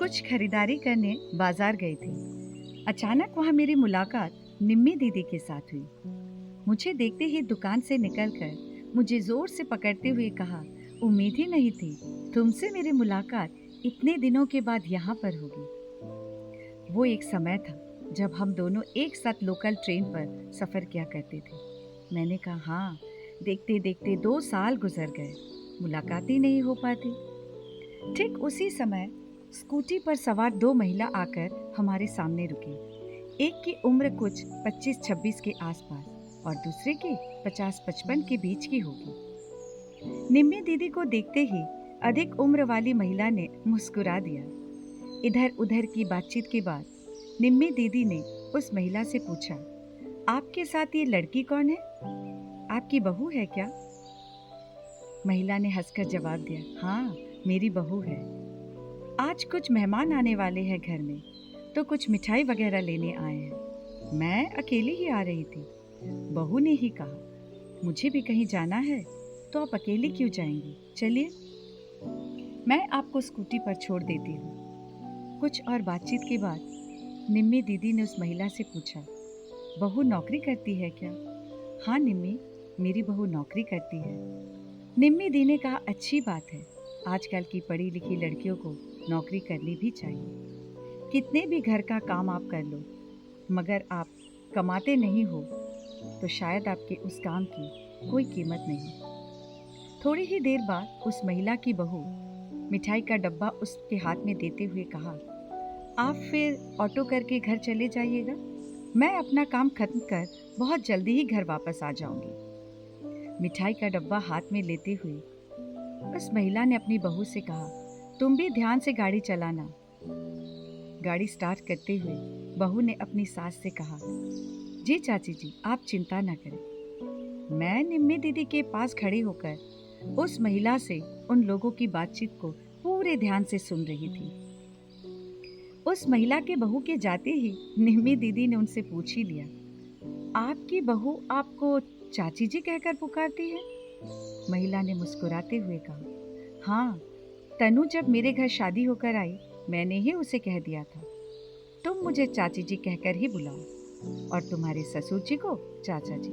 कुछ खरीदारी करने बाजार गई थी। अचानक वहाँ मेरी मुलाकात निम्मी दीदी के साथ हुई। मुझे देखते ही दुकान से निकलकर मुझे जोर से पकड़ते हुए कहा, उम्मीद ही नहीं थी तुमसे मेरी मुलाकात इतने दिनों के बाद यहाँ पर होगी। वो एक समय था जब हम दोनों एक साथ लोकल ट्रेन पर सफ़र किया करते थे। मैंने कहा, हाँ। देखते देखते 2 साल गुजर गए, मुलाकात ही नहीं हो पाती। ठीक उसी समय स्कूटी पर सवार 2 महिला आकर हमारे सामने रुकी। एक की उम्र कुछ 25-26 के आसपास और दूसरे की 50-55 के बीच की होगी। निम्मी दीदी को देखते ही अधिक उम्र वाली महिला ने मुस्कुरा दिया। इधर उधर की बातचीत के बाद निम्मी दीदी ने उस महिला से पूछा, आपके साथ ये लड़की कौन है? आपकी बहू है क्या? महिला ने हंसकर जवाब दिया, हाँ, मेरी बहू है। आज कुछ मेहमान आने वाले हैं घर में, तो कुछ मिठाई वगैरह लेने आए हैं। मैं अकेली ही आ रही थी। बहू ने ही कहा, मुझे भी कहीं जाना है, तो आप अकेली क्यों जाएंगी? चलिए, मैं आपको स्कूटी पर छोड़ देती हूँ। कुछ और बातचीत के बाद निम्मी दीदी ने उस महिला से पूछा, बहू नौकरी करती है क्या? हाँ निम्मी, मेरी बहू नौकरी करती है। निम्मी दी ने कहा, अच्छी बात है। आजकल की पढ़ी लिखी लड़कियों को नौकरी करनी भी चाहिए। कितने भी घर का काम आप कर लो, मगर आप कमाते नहीं हो तो शायद आपके उस काम की कोई कीमत नहीं। थोड़ी ही देर बाद उस महिला की बहू मिठाई का डब्बा उसके हाथ में देते हुए कहा, आप फिर ऑटो करके घर चले जाइएगा। मैं अपना काम खत्म कर बहुत जल्दी ही घर वापस आ जाऊंगी। मिठाई का डब्बा हाथ में लेते हुए उस महिला ने अपनी बहू से कहा, तुम भी ध्यान से गाड़ी चलाना। गाड़ी स्टार्ट करते हुए बहू ने अपनी सास से कहा, जी चाची जी, आप चिंता न करें। मैं निम्मी दीदी के पास खड़ी होकर उस महिला से उन लोगों की बातचीत को पूरे ध्यान से सुन रही थी। उस महिला के बहू के जाते ही निम्मी दीदी ने उनसे पूछ ही लिया, आपकी बहू आपको चाची जी कहकर पुकारती है? महिला ने मुस्कुराते हुए कहा, हाँ, तनु जब मेरे घर शादी होकर आई, मैंने ही उसे कह दिया था, तुम मुझे चाची जी कहकर ही बुलाओ और तुम्हारे ससुर जी को चाचा जी।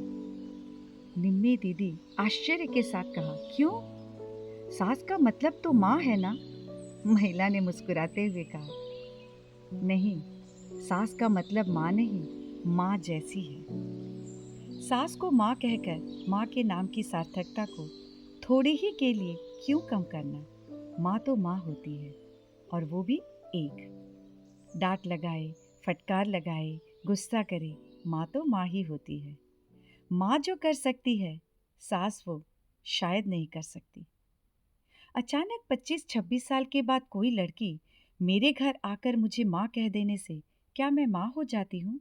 निम्मी दीदी आश्चर्य के साथ कहा, क्यों? सास का मतलब तो माँ है ना? महिला ने मुस्कुराते हुए कहा, नहीं, सास का मतलब माँ नहीं, माँ जैसी है। सास को माँ कहकर माँ के नाम की सार्थकता को थोड़ी ही के लिए क्यों कम करना? माँ तो माँ होती है, और वो भी एक। डांट लगाए, फटकार लगाए, गुस्सा करे, माँ तो माँ ही होती है। माँ जो कर सकती है, सास वो शायद नहीं कर सकती। अचानक 25-26 साल के बाद कोई लड़की मेरे घर आकर मुझे माँ कह देने से क्या मैं माँ हो जाती हूँ?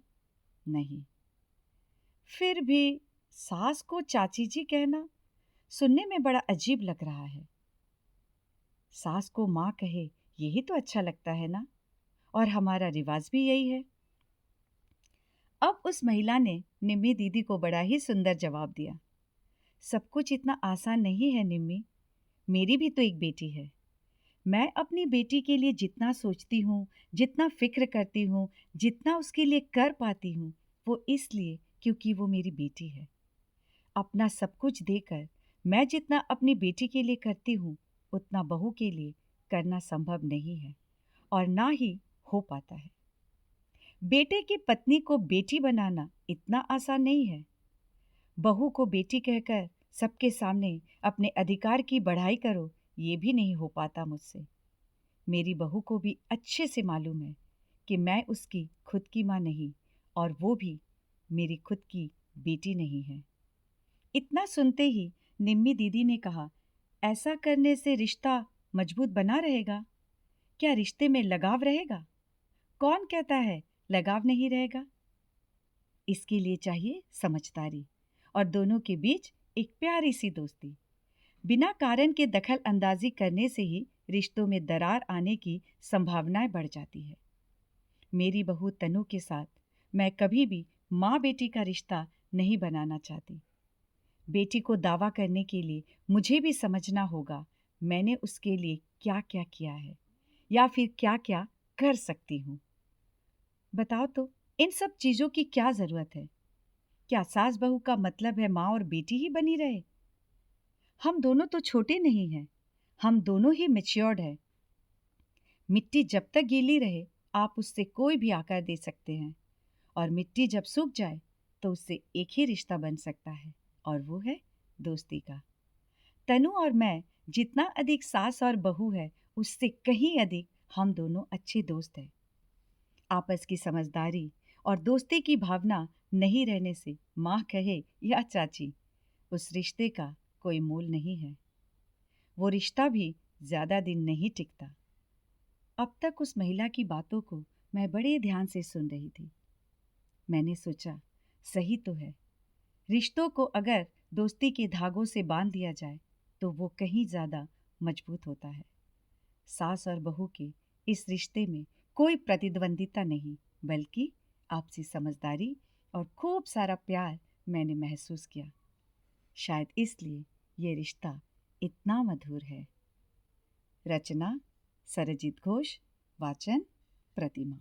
नहीं। फिर भी सास को चाची जी कहना सुनने में बड़ा अजीब लग रहा है। सास को माँ कहे, यही तो अच्छा लगता है ना, और हमारा रिवाज भी यही है। अब उस महिला ने निम्मी दीदी को बड़ा ही सुंदर जवाब दिया, सब कुछ इतना आसान नहीं है निम्मी, मेरी भी तो एक बेटी है। मैं अपनी बेटी के लिए जितना सोचती हूँ, जितना फिक्र करती हूँ, जितना उसके लिए कर पाती हूँ, वो इसलिए क्योंकि वो मेरी बेटी है। अपना सब कुछ देकर मैं जितना अपनी बेटी के लिए करती हूँ, उतना बहू के लिए करना संभव नहीं है और ना ही हो पाता है। बेटे की पत्नी को बेटी बनाना इतना आसान नहीं है। बहू को बेटी कहकर सबके सामने अपने अधिकार की बढ़ाई करो, ये भी नहीं हो पाता मुझसे। मेरी बहू को भी अच्छे से मालूम है कि मैं उसकी खुद की माँ नहीं और वो भी मेरी खुद की बेटी नहीं है। इतना सुनते ही निम्मी दीदी ने कहा, ऐसा करने से रिश्ता मजबूत बना रहेगा? क्या रिश्ते में लगाव रहेगा? कौन कहता है लगाव नहीं रहेगा? इसके लिए चाहिए समझदारी और दोनों के बीच एक प्यारी सी दोस्ती। बिना कारण के दखल अंदाजी करने से ही रिश्तों में दरार आने की संभावनाएं बढ़ जाती है। मेरी बहू तनु के साथ मैं कभी भी माँ बेटी का रिश्ता नहीं बनाना चाहती। बेटी को दावा करने के लिए मुझे भी समझना होगा मैंने उसके लिए क्या क्या किया है या फिर क्या क्या कर सकती हूँ। बताओ तो, इन सब चीज़ों की क्या ज़रूरत है? क्या सास बहू का मतलब है माँ और बेटी ही बनी रहे? हम दोनों तो छोटे नहीं हैं, हम दोनों ही मैच्योर्ड हैं। मिट्टी जब तक गीली रहे आप उससे कोई भी आकार दे सकते हैं, और मिट्टी जब सूख जाए तो उससे एक ही रिश्ता बन सकता है, और वो है दोस्ती का। तनु और मैं जितना अधिक सास और बहू है, उससे कहीं अधिक हम दोनों अच्छे दोस्त हैं। आपस की समझदारी और दोस्ती की भावना नहीं रहने से माँ कहे या चाची, उस रिश्ते का कोई मोल नहीं है। वो रिश्ता भी ज्यादा दिन नहीं टिकता। अब तक उस महिला की बातों को मैं बड़े ध्यान से सुन रही थी। मैंने सोचा, सही तो है। रिश्तों को अगर दोस्ती के धागों से बांध दिया जाए तो वो कहीं ज्यादा मजबूत होता है। सास और बहू के इस रिश्ते में कोई प्रतिद्वंदिता नहीं, बल्कि आपसी समझदारी और खूब सारा प्यार मैंने महसूस किया। शायद इसलिए ये रिश्ता इतना मधुर है। रचना सरजीत घोष, वाचन प्रतिमा।